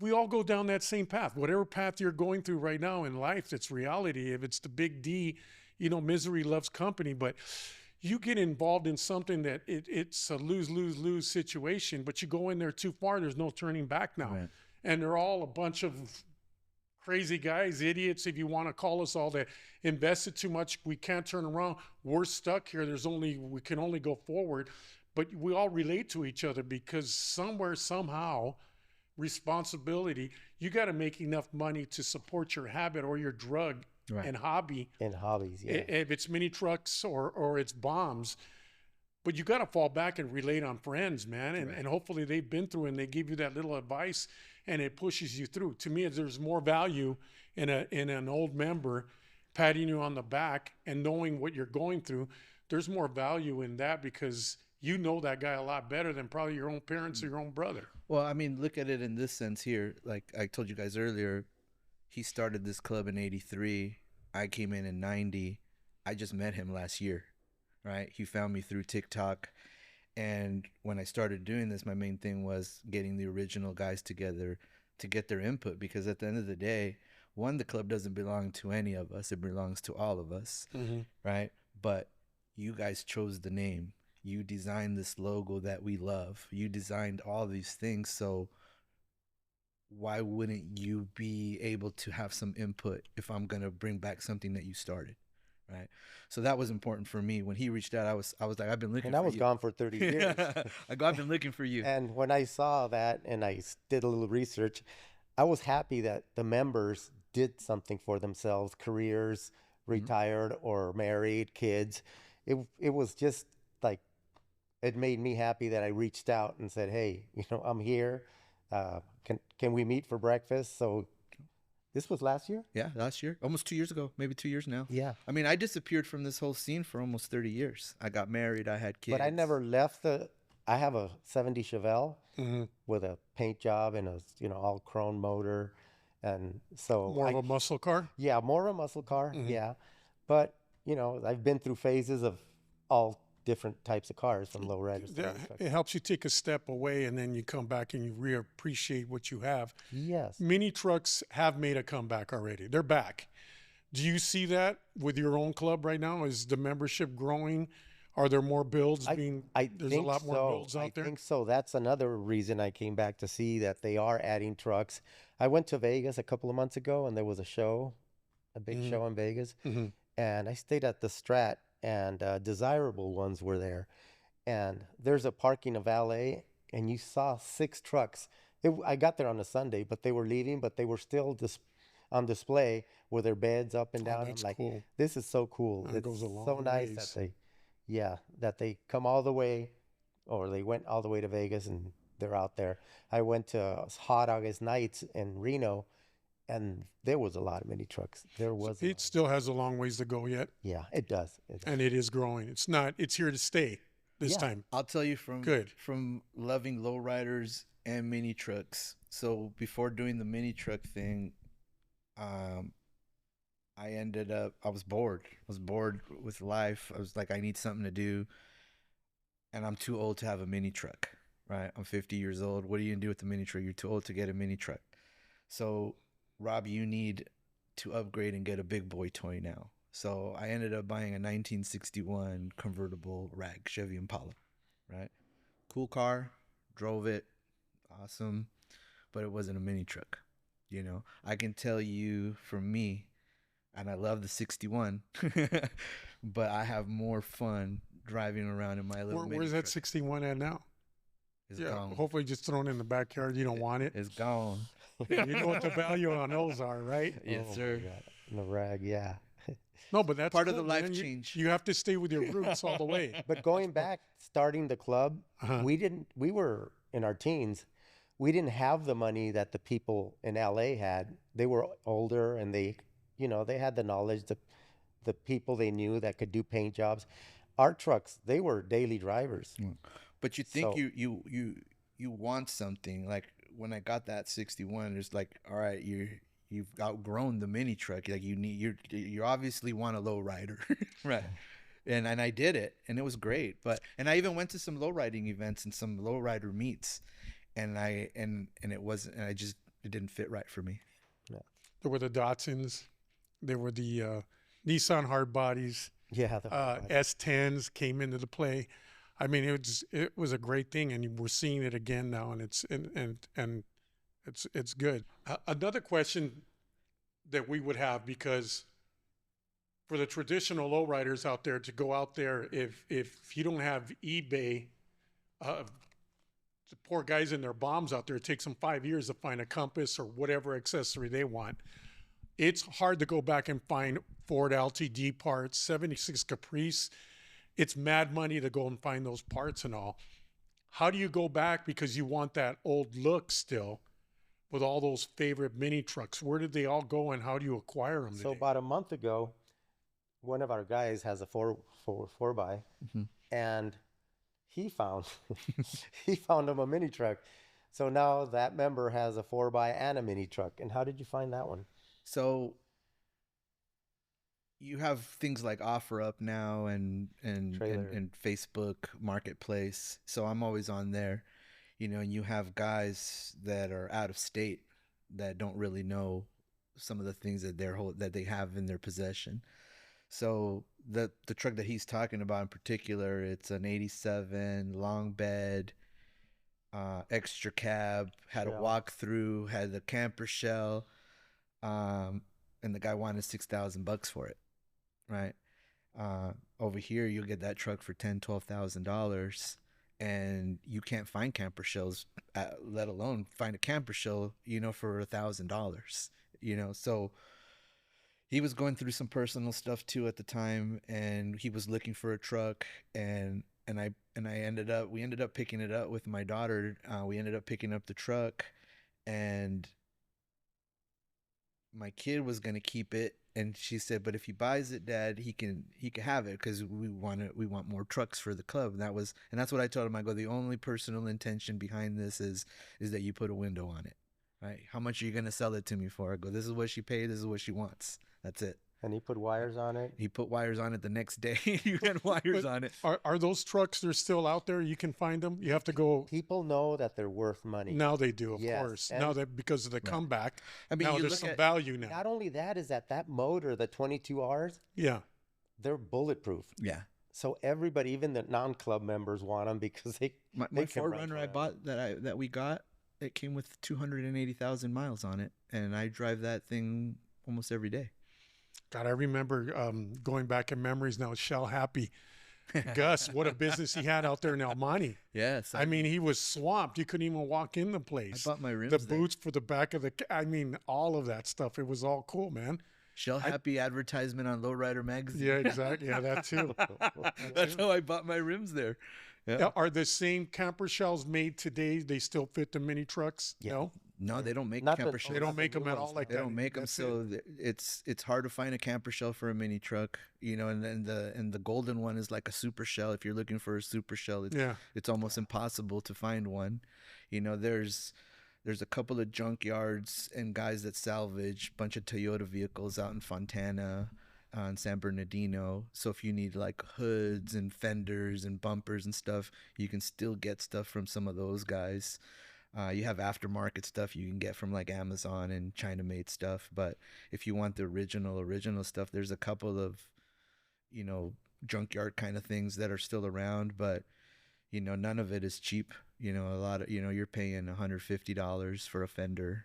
we all go down that same path. Whatever path you're going through right now in life, that's reality. If it's the big D, you know, misery loves company, but you get involved in something that it's a lose-lose-lose situation, but you go in there too far, there's no turning back now. Right. And they're all a bunch of crazy guys, idiots, if you want to call us all, that invested too much. We can't turn around. We're stuck here. We can only go forward. But we all relate to each other, because somewhere, somehow, responsibility, you got to make enough money to support your habit or your drug. Right. And hobby. And hobbies, yeah. If it's mini trucks or it's bombs, but you got to fall back and relate on friends, man. And hopefully they've been through and they give you that little advice and it pushes you through. To me, there's more value in an old member patting you on the back and knowing what you're going through. There's more value in that, because you know that guy a lot better than probably your own parents or your own brother. Well, I mean, look at it in this sense here. Like I told you guys earlier, he started this club in '83. I came in '90. I just met him last year, right? He found me through TikTok. And when I started doing this, my main thing was getting the original guys together to get their input. Because at the end of the day, one, the club doesn't belong to any of us. It belongs to all of us, right? But you guys chose the name. You designed this logo that we love. You designed all these things. So why wouldn't you be able to have some input if I'm going to bring back something that you started, right? So that was important for me. When he reached out, I was like, I've been looking for you. And I was gone for 30 years. I've been looking for you. And when I saw that and I did a little research, I was happy that the members did something for themselves, careers, retired or married, kids. It was just like, it made me happy that I reached out and said, hey, you know, I'm here. Can we meet for breakfast? So this was last year? Yeah, last year. Almost 2 years ago. Maybe 2 years now. Yeah. I mean, I disappeared from this whole scene for almost 30 years. I got married. I had kids. But I never left I have a 70 Chevelle with a paint job and a, you know, all chrome motor. And so more of a muscle car? Yeah, more of a muscle car. Yeah. But, you know, I've been through phases of all different types of cars, from lowriders. It helps you take a step away, and then you come back and you reappreciate what you have. Yes. Mini trucks have made a comeback already. They're back. Do you see that with your own club right now? Is the membership growing? Are there more builds there's a lot more builds out there? I think so. That's another reason I came back, to see that they are adding trucks. I went to Vegas a couple of months ago, and there was a big show in Vegas. And I stayed at the Strat, and Desirable ones were there. And there's a parking of valet, and you saw 6 trucks. I got there on a Sunday, but they were leaving, but they were still on display with their beds up and down. That's like, cool. This is so cool. It goes a long so nice ways. that they come all the way, or they went all the way to Vegas and they're out there. I went to hot August nights in Reno, and there was a lot of mini trucks. There was. It still has a long ways to go yet, Yeah, it does. and it is growing. It's here to stay this time. I'll tell you Good. from loving lowriders and mini trucks. So before doing the mini truck thing, I was bored. I was bored with life. I was like, I need something to do, and I'm too old to have a mini truck. Right? I'm 50 years old. What are you gonna do with the mini truck? You're too old to get a mini truck. So, Rob, you need to upgrade and get a big boy toy now. So I ended up buying a 1961 convertible rag Chevy Impala, right? Cool car, drove it, awesome, but it wasn't a mini truck. You know, I can tell you from me, and I love the 61, but I have more fun driving around in my little mini Where's that truck. 61 at now? It's Yeah, gone. hopefully just thrown in the backyard. You don't want it. It's gone. You know what the value on those are, right? Yes, Oh, sir. my God. The rag, yeah. No, but that's Part of cool, the life man. change. You have to stay with your roots all the way. But going back, starting the club, Uh-huh. we were in our teens. We didn't have the money that the people in LA had. They were older and they had the knowledge, the people they knew that could do paint jobs. Our trucks, they were daily drivers. But you think So- you want something. Like when I got that 61, it's like, all right, you've outgrown the mini truck. Like you obviously want a low rider. Right. And I did it, and it was great. And I even went to some low riding events and some low rider meets, and it didn't fit right for me. There were the Datsuns. There were the Nissan hard bodies. Yeah, S10s came into the play. I mean, it was a great thing, and we're seeing it again now, and it's good. Another question that we would have, because for the traditional lowriders out there to go out there, if you don't have eBay, the poor guys in their bombs out there, it takes them 5 years to find a compass or whatever accessory they want. It's hard to go back and find Ford LTD parts, 76 Caprice. It's mad money to go and find those parts and all. How do you go back, because you want that old look still, with all those favorite mini trucks? Where did they all go, and how do you acquire them So today? about a month ago, one of our guys has a four by, and he found him a mini truck. So now that member has a 4x and a mini truck. And how did you find that one? So you have things like OfferUp now and Facebook Marketplace. So I'm always on there, and you have guys that are out of state that don't really know some of the things that that they have in their possession. So the truck that he's talking about in particular, it's an 87 long bed, extra cab, had a walkthrough, had the camper shell, and the guy wanted $6,000 for it, right? Over here, you'll get that truck for $10,000-$12,000, and you can't find camper shells, let alone find a camper shell, for $1,000, So he was going through some personal stuff too at the time, and he was looking for a truck, and we ended up picking it up with my daughter. We ended up picking up the truck, and my kid was gonna keep it, and she said, "But if he buys it, Dad, he can have it, because we want more trucks for the club." And that's what I told him. I go, the only personal intention behind this is that you put a window on it, right? How much are you gonna sell it to me for? I go, this is what she paid. This is what she wants. That's it. And he put wires on it. He put wires on it the next day. You had wires on it. Are those trucks, they're still out there? You can find them? You have to go. People know that they're worth money. Now they do, of Yes, course. and- Now that because of the comeback, I mean, now you there's look some at- value now. Not only that, is that motor, the 22Rs, Yeah. they're bulletproof. Yeah. So everybody, even the non-club members, want them because they My they can run Forerunner I forever. bought that we got, it came with 280,000 miles on it, and I drive that thing almost every day. God, I remember going back in memories now. Shell Happy. Gus, what a business he had out there in El Monte. Yes, I mean, he was swamped. You couldn't even walk in the I place. bought my rims The there. boots for the back of all of that stuff. It was all cool, man. Shell Happy advertisement on Lowrider magazine. Yeah, exactly. Yeah, that too. That's how I bought my rims there. Yeah. Are the same camper shells made today? They still fit the mini trucks? Yeah. No? No, they don't make Not camper the, shells. They don't make them at all ones, like They that. don't make them, That's so it. it's hard to find a camper shell for a mini truck, you know. And the golden one is like a super shell. If you're looking for a super shell, Yeah. it's almost impossible to find one. You know, there's a couple of junkyards and guys that salvage a bunch of Toyota vehicles out in Fontana, in San Bernardino. So if you need like hoods and fenders and bumpers and stuff, you can still get stuff from some of those guys. You have aftermarket stuff you can get from like Amazon and China made stuff. But if you want the original stuff, there's a couple of, you know, junkyard kind of things that are still around, but you know, none of it is cheap. You know, a lot of, you know, you're paying $150 for a fender,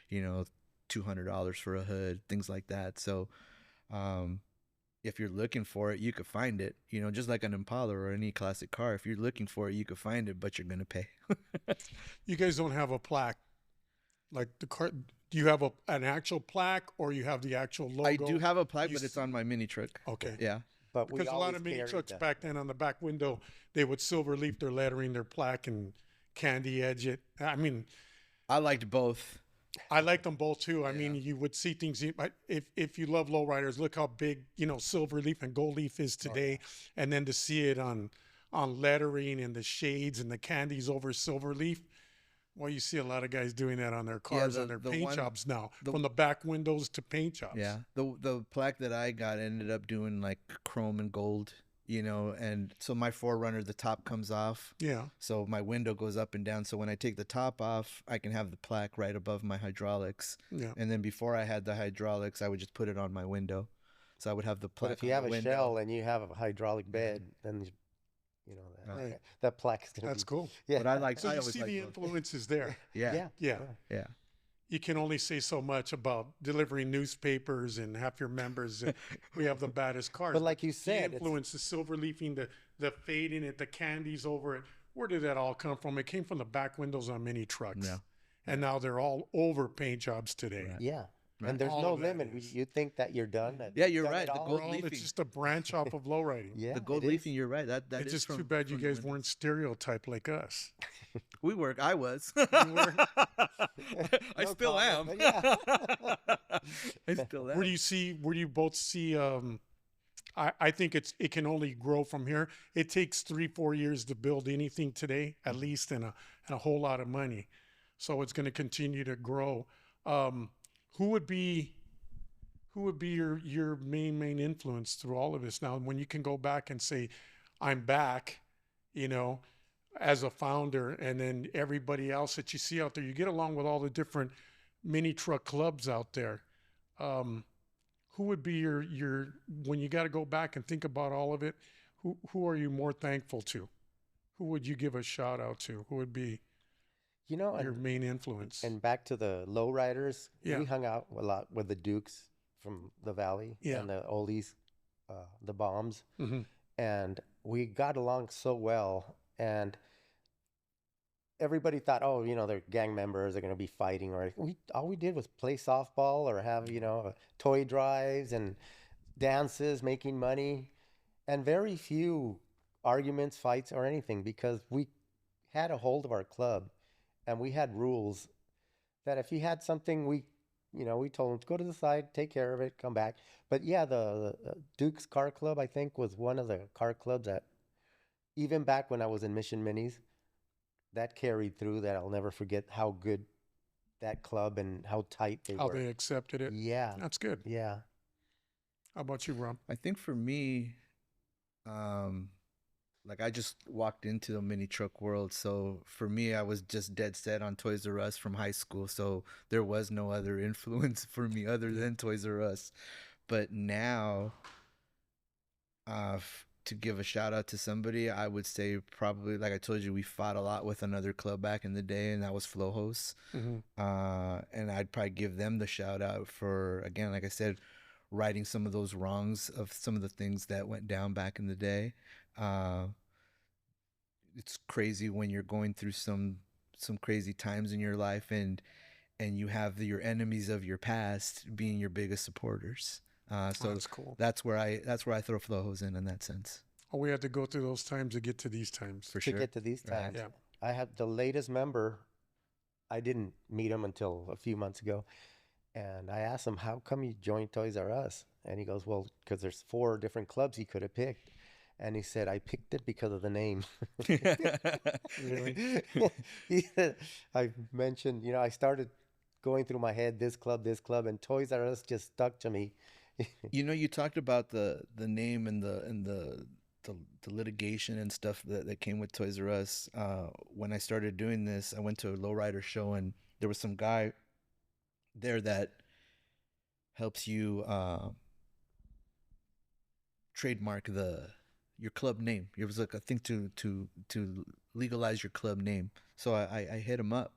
you know, $200 for a hood, things like that. So, if you're looking for it, you could find it, you know, just like an Impala or any classic car. If you're looking for it, you could find it, but you're going to pay. You guys don't have a plaque. Like the car, do you have an actual plaque or you have the actual logo? I do have a plaque, You but it's on my mini truck. Okay. Yeah. but we Because a lot always of mini carried trucks that. back then on the back window, they would silver leaf their lettering, their plaque, and candy edge it. I mean, I liked both. I like them both too. I mean, you would see things. If you love lowriders, look how big, you know, silver leaf and gold leaf is today, and then to see it on lettering and the shades and the candies over silver leaf. Well, you see a lot of guys doing that on their cars, on their paint jobs now, from the back windows to paint jobs. Yeah. The plaque that I got ended up doing like chrome and gold, you know, and so my 4Runner, the top comes off. Yeah. So my window goes up and down. So when I take the top off, I can have the plaque right above my hydraulics. Yeah. And then before I had the hydraulics, I would just put it on my window. So I would have the plaque. But if you on have the a window. shell and you have a hydraulic bed, then you know that Right. that plaque is gonna That's be cool. Yeah. But I like. So I you always see liked the both. influences there. Yeah. Yeah. Yeah. You can only say so much about delivering newspapers and half your members. And we have the baddest cars. But like you the said, it's, influence, the silver leafing, the fading it, the candies over it. Where did that all come from? It came from the back windows on mini trucks. Yeah. And now they're all over paint jobs today. Right. yeah. Right. And there's All no of that limit. is. You think that you're done. That Yeah, you've you're done right. it The all? gold Well, leafing. it's just a branch off of lowriding. Yeah, The gold it is. leafing, you're right. That It's is just from, too bad you from the guys window. weren't stereotyped like us. We work. I was. You were? I No still am. comment, but yeah. I still am. Where do you both see I think it can only grow from here. It takes 3-4 years to build anything today, at least, and a whole lot of money. So it's going to continue to grow. Who would be your main influence through all of this? Now, when you can go back and say, I'm back, you know, as a founder, and then everybody else that you see out there, you get along with all the different mini truck clubs out there. Who would be your when you got to go back and think about all of it? Who are you more thankful to? Who would you give a shout out to? Who would be You know, your and, main influence? and back to the lowriders, Yeah. we hung out a lot with the Dukes from the Valley Yeah. and the oldies, the bombs. Hmm. And we got along so well, and everybody thought, oh, you know, they're gang members, they're going to be fighting, or all we did was play softball or have, you know, toy drives and dances, making money, and very few arguments, fights, or anything, because we had a hold of our club and we had rules that if you had something, we told them to go to the side, take care of it, come back. But yeah, the Duke's Car Club, I think, was one of the car clubs that, even back when I was in Mission Minis, that carried through. That I'll never forget how good that club and how tight they How were. they accepted it. Yeah, That's good. yeah. How about you, Rob? I think for me, like I just walked into the mini truck world. So for me, I was just dead set on Toyz R Us from high school. So there was no other influence for me other than Toyz R Us. But now, to give a shout out to somebody, I would say probably, like I told you, we fought a lot with another club back in the day, and that was Flojos. Mm-hmm. And I'd probably give them the shout out for, again, like I said, righting some of those wrongs of some of the things that went down back in the day. It's crazy when you're going through some crazy times in your life, and you have your enemies of your past being your biggest supporters. So that's cool. that's where I throw Flojos in that sense. Oh, we had to go through those times to get to these times. For To sure. get to these Right. times, Yeah. I have the latest member I didn't meet him until a few months ago. And I asked him, how come you joined Toys R Us? And he goes, well, because there's 4 different clubs he could have picked. And he said, I picked it because of the name. Really? He said, I mentioned, I started going through my head, this club, and Toys R Us just stuck to me. You talked about the name and the litigation and stuff that came with Toys R Us. When I started doing this, I went to a lowrider show, and there was some guy there that helps you trademark your club name. It was like a thing to legalize your club name. So I hit him up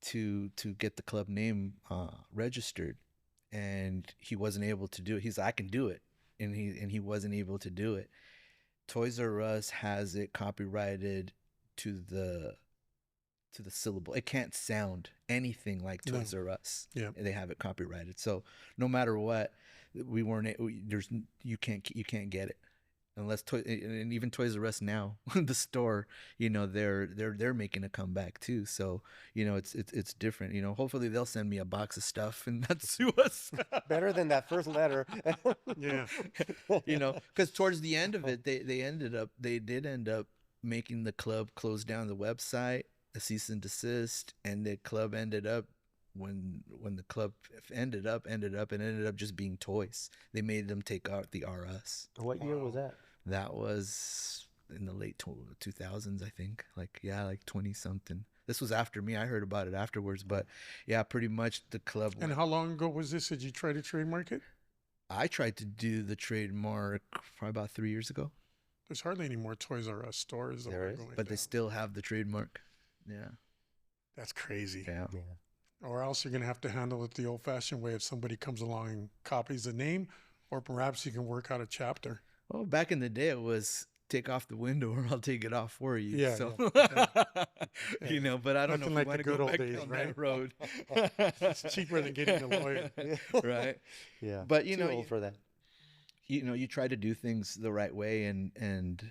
to get the club name registered, and he wasn't able to do it. He's like, I can do it, and he wasn't able to do it. Toys R Us has it copyrighted to the syllable. It can't sound anything like Toys R Us. Yeah, they have it copyrighted. So no matter what, we weren't. You can't get it unless and even Toys R Us now, the store, they're making a comeback too. So it's different. Hopefully they'll send me a box of stuff and not sue us. Better than that first letter. yeah. Because towards the end of it, they did end up making the club close down the website, a cease and desist, and the club ended up when the club ended up just being Toys. They made them take out the R Us. What year was that? That was in the late 2000s, I think. Like 20 something. This was after me. I heard about it afterwards, but yeah, pretty much the club. And how long ago was this? Did you try to trademark it? I tried to do the trademark probably about 3 years ago. There's hardly any more Toys R Us stores. There is, but they still have the trademark. Yeah. That's crazy. Yeah. Or else you're going to have to handle it the old-fashioned way if somebody comes along and copies the name, or perhaps you can work out a chapter. Well, back in the day, it was take off the window or I'll take it off for you. Yeah. So, Yeah. But I don't know if like we want the to good go old back days, down right? that road. It's cheaper than getting a lawyer. Right. Yeah. But, Too old for that. You try to do things the right way, and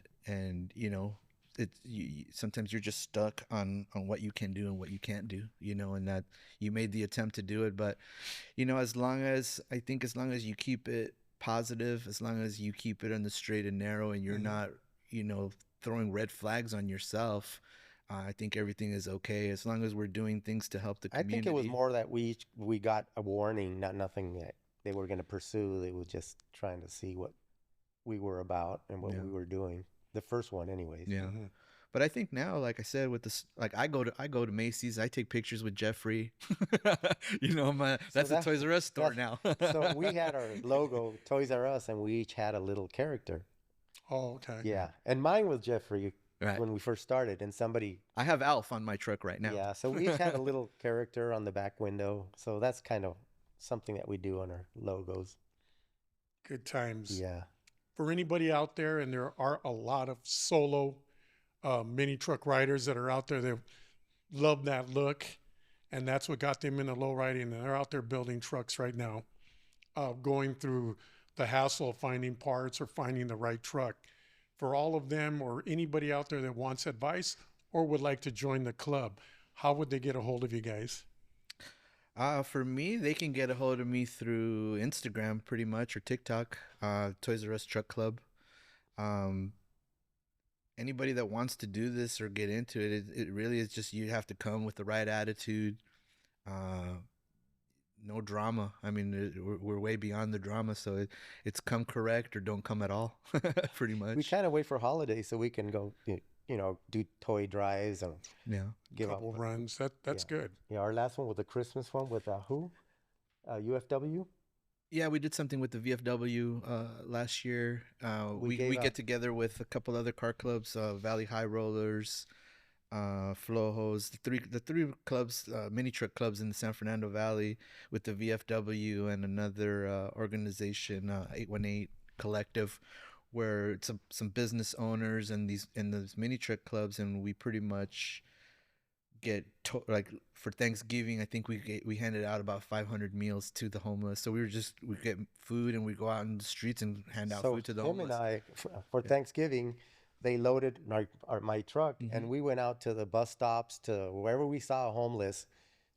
sometimes you're just stuck on what you can do and what you can't do, and that you made the attempt to do it. But, as long as you keep it positive, as long as you keep it on the straight and narrow, and you're not, throwing red flags on yourself, I think everything is okay. As long as we're doing things to help the community. I think it was more that we got a warning, not nothing that they were going to pursue. They were just trying to see what we were about and what we were doing. The first one, anyways. Yeah. Mm-hmm. But I think now, like I said, with this, like I go to Macy's, I take pictures with Jeffrey. That's a Toys R Us store now. So we had our logo, Toys R Us, and we each had a little character. Oh, okay. Yeah, and mine was Jeffrey right. when we first started, and somebody. I have Alf on my truck right now. Yeah, so we each had a little character on the back window. So that's kind of something that we do on our logos. Good times. Yeah. For anybody out there, and there are a lot of solo mini truck riders that are out there that love that look, and that's what got them into low riding, and they're out there building trucks right now, going through the hassle of finding parts or finding the right truck. For all of them or anybody out there that wants advice or would like to join the club, how would they get a hold of you guys? For me, they can get a hold of me through Instagram pretty much, or TikTok, Toys R Us Truck Club. Anybody that wants to do this or get into it, it really is just, you have to come with the right attitude. No drama. I mean, we're way beyond the drama, so it's come correct or don't come at all, pretty much. We kind of wait for holidays so we can go, do toy drives and give a couple runs. That's good. Yeah, our last one was the Christmas one with who? UFW. Yeah, we did something with the VFW last year. We get together with a couple other car clubs, Valley High Rollers, Flojos, the three clubs, mini truck clubs in the San Fernando Valley, with the VFW and another organization, 818 Collective, where it's some business owners and those mini truck clubs, and we pretty much get for Thanksgiving, I think we handed out about 500 meals to the homeless. So we get food and we go out in the streets and hand out food to the homeless. Him and I, for Thanksgiving, they loaded my truck, and we went out to the bus stops, to wherever we saw a homeless.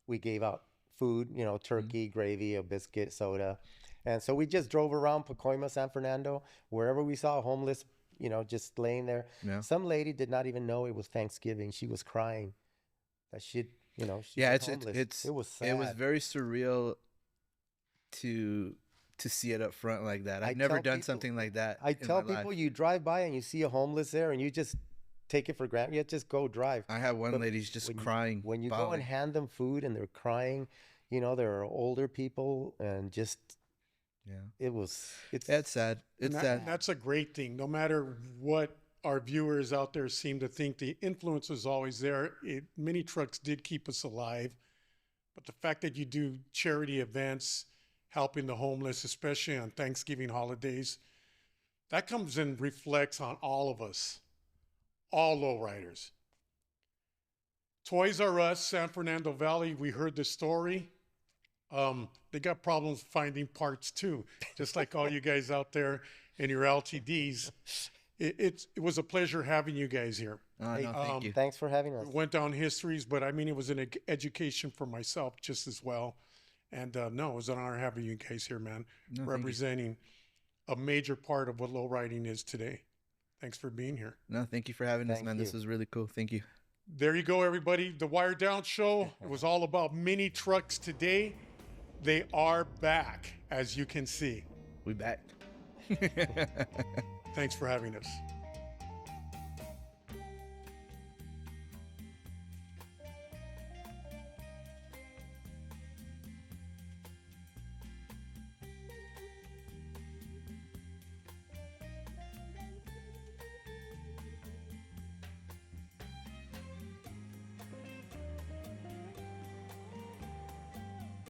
We gave out food, you know, turkey, gravy, a biscuit, soda. And so we just drove around Pacoima, San Fernando, wherever we saw a homeless, you know, just laying there. Yeah. Some lady did not even know it was Thanksgiving. She was crying that she, you know, she Yeah, was homeless. It was sad. It was very surreal to see it up front like that. I've I never tell done people- something like that. I in tell my people, life. you drive by and you see a homeless there and you just take it for granted. You just go drive. I had one But lady's just when you- crying. When you go bawling. and hand them food and they're crying, you know, there are older people, and just, Yeah, it's that's sad. It's sad. That's a great thing. No matter what our viewers out there seem to think, the influence was always there. Mini trucks did keep us alive. But the fact that you do charity events, helping the homeless, especially on Thanksgiving holidays, that comes and reflects on all of us, all lowriders. Toys R Us, San Fernando Valley, we heard the story. They got problems finding parts too, just like all you guys out there in your LTDs. It was a pleasure having you guys here. No, thank you. Thanks for having us. We went down histories, but I mean, it was an education for myself just as well. And no, it was an honor having you guys here, man, No, thank you. representing a major part of what low riding is today. Thanks for being here. No, thank you for having us, Thank man. This you. was really cool. Thank you. There you go, everybody. The Wire Down Show. It was all about mini trucks today. They are back, as you can see. We back. Thanks for having us.